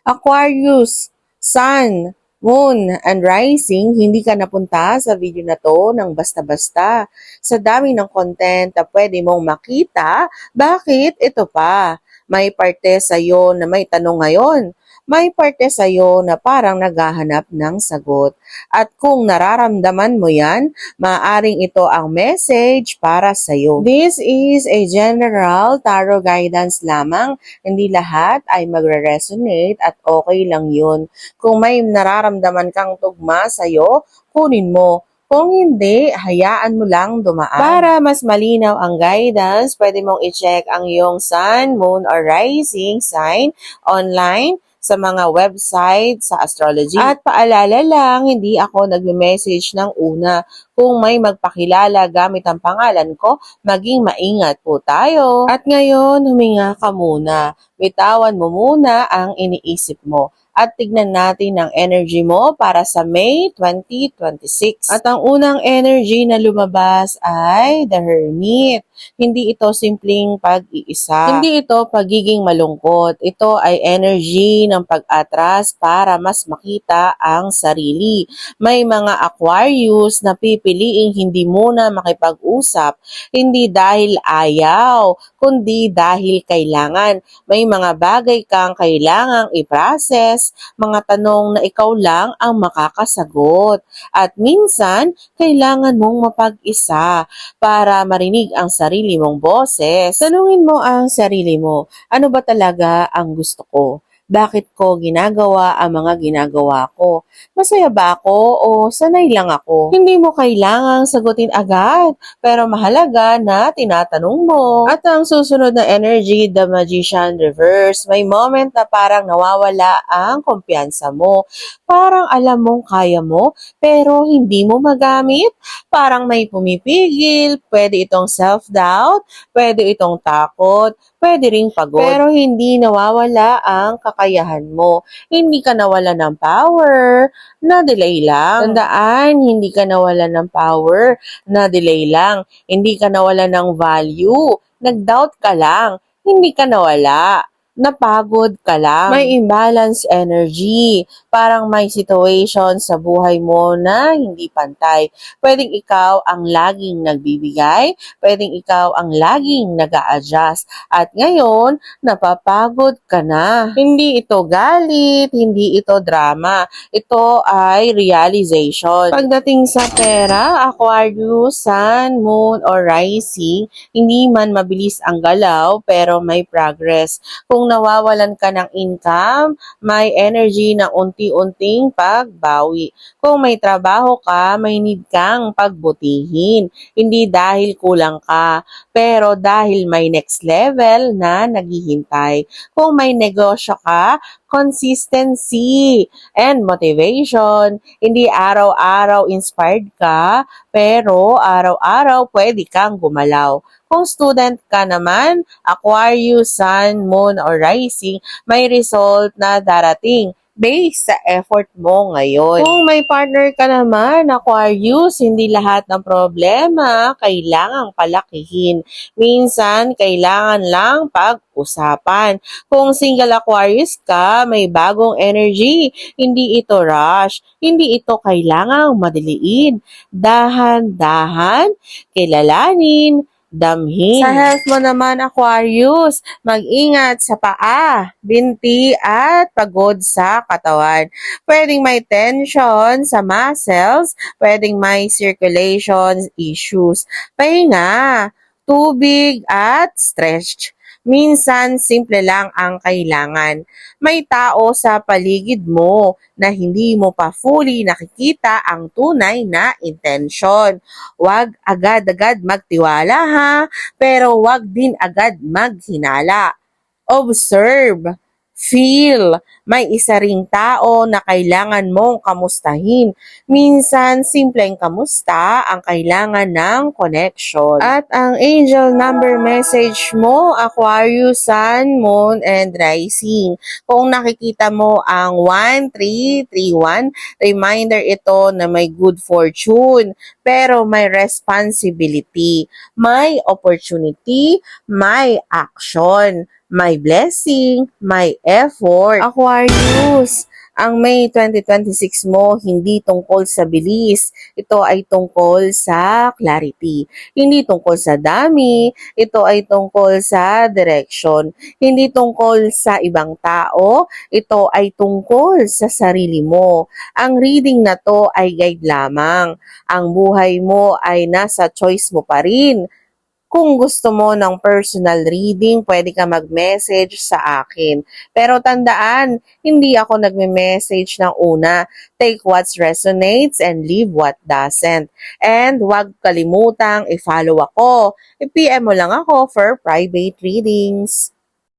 Aquarius, Sun, Moon, and Rising, hindi ka napunta sa video na to ng basta-basta. Sa dami ng content na pwede mong makita, bakit ito pa? May parte sa'yo na may tanong ngayon. May parte sa'yo na parang naghahanap ng sagot. At kung nararamdaman mo yan, maaring ito ang message para sa'yo. This is a general tarot guidance lamang. Hindi lahat ay magre-resonate at okay lang yun. Kung may nararamdaman kang tugma sa'yo, kunin mo. Kung hindi, hayaan mo lang dumaan. Para mas malinaw ang guidance, pwede mong i-check ang iyong sun, moon, or rising sign online sa mga website sa astrology. At paalala lang, hindi ako nagme-message ng una. Kung may magpakilala gamit ang pangalan ko, maging maingat po tayo. At ngayon, huminga ka muna. Bitawan mo muna ang iniisip mo. At tignan natin ang energy mo para sa May 2026. At ang unang energy na lumabas ay The Hermit. Hindi ito simpleng pag-iisa. Hindi ito pagiging malungkot. Ito ay energy ng pag-atras para mas makita ang sarili. May mga Aquarius na pipiliing hindi muna makipag-usap, hindi dahil ayaw, kundi dahil kailangan. May mga bagay kang kailangang i-process, mga tanong na ikaw lang ang makakasagot. At minsan, kailangan mong mapag-isa para marinig ang sarili mong boses. Tanungin mo ang sarili mo, ano ba talaga ang gusto ko? Bakit ko ginagawa ang mga ginagawa ko? Masaya ba ako o sanay lang ako? Hindi mo kailangang sagutin agad, pero mahalaga na tinatanong mo. At ang susunod na energy, the Magician Reverse, may moment na parang nawawala ang kumpiyansa mo. Parang alam mong kaya mo, pero hindi mo magamit. Parang may pumipigil, pwede itong self-doubt, pwede itong takot, pwede ring pagod. Pero hindi nawawala ang kakayahan mo. Hindi ka nawala ng power, na-delay lang. Tandaan, hindi ka nawala ng power, na-delay lang. Hindi ka nawala ng value, nag-doubt ka lang. Hindi ka nawala. Napagod ka lang. May imbalance energy. Parang may situation sa buhay mo na hindi pantay. Pwedeng ikaw ang laging nagbibigay, pwedeng ikaw ang laging nag-a-adjust. At ngayon, napapagod ka na. Hindi ito galit, hindi ito drama. Ito ay realization. Pagdating sa pera, Aquarius, Sun, Moon, or Rising, hindi man mabilis ang galaw pero may progress. Kung nawawalan ka ng income, may energy na unti-unting pagbawi. Kung may trabaho ka, may need kang pagbutihin. Hindi dahil kulang ka, pero dahil may next level na naghihintay. Kung may negosyo ka, consistency and motivation. Hindi araw-araw inspired ka, pero araw-araw pwede kang gumalaw. Kung student ka naman, Aquarius, Sun, Moon, or Rising, may result na darating based sa effort mo ngayon. Kung may partner ka naman, Aquarius, hindi lahat ng problema kailangang palakihin. Minsan, kailangan lang pag-usapan. Kung single Aquarius ka, may bagong energy. Hindi ito rush. Hindi ito kailangang madiliin. Dahan-dahan, kilalanin, damhin. Sa health mo naman, Aquarius, mag-ingat sa paa, binti, at pagod sa katawan. Pwedeng may tension sa muscles, pwedeng may circulation issues. Pahinga, tubig, at stretch. Minsan, simple lang ang kailangan. May tao sa paligid mo na hindi mo pa fully nakikita ang tunay na intensyon. Huwag agad-agad magtiwala ha, pero huwag din agad maghinala. Observe, feel, may isa ring tao na kailangan mong kamustahin. Minsan, simpleng kamusta ang kailangan ng connection. At ang angel number message mo, Aquarius, Sun, Moon, and Rising. Kung nakikita mo ang 1331, reminder ito na may good fortune, pero may responsibility, may opportunity, may action, may blessing, may effort. Aquarius, ang May 2026 mo hindi tungkol sa bilis, ito ay tungkol sa clarity. Hindi tungkol sa dami, ito ay tungkol sa direction. Hindi tungkol sa ibang tao, ito ay tungkol sa sarili mo. Ang reading na to ay guide lamang. Ang buhay mo ay nasa choice mo pa rin. Kung gusto mo ng personal reading, pwede ka mag-message sa akin. Pero tandaan, hindi ako nagme-message ng una. Take what resonates and leave what doesn't. And huwag kalimutang i-follow ako. I-PM mo lang ako for private readings.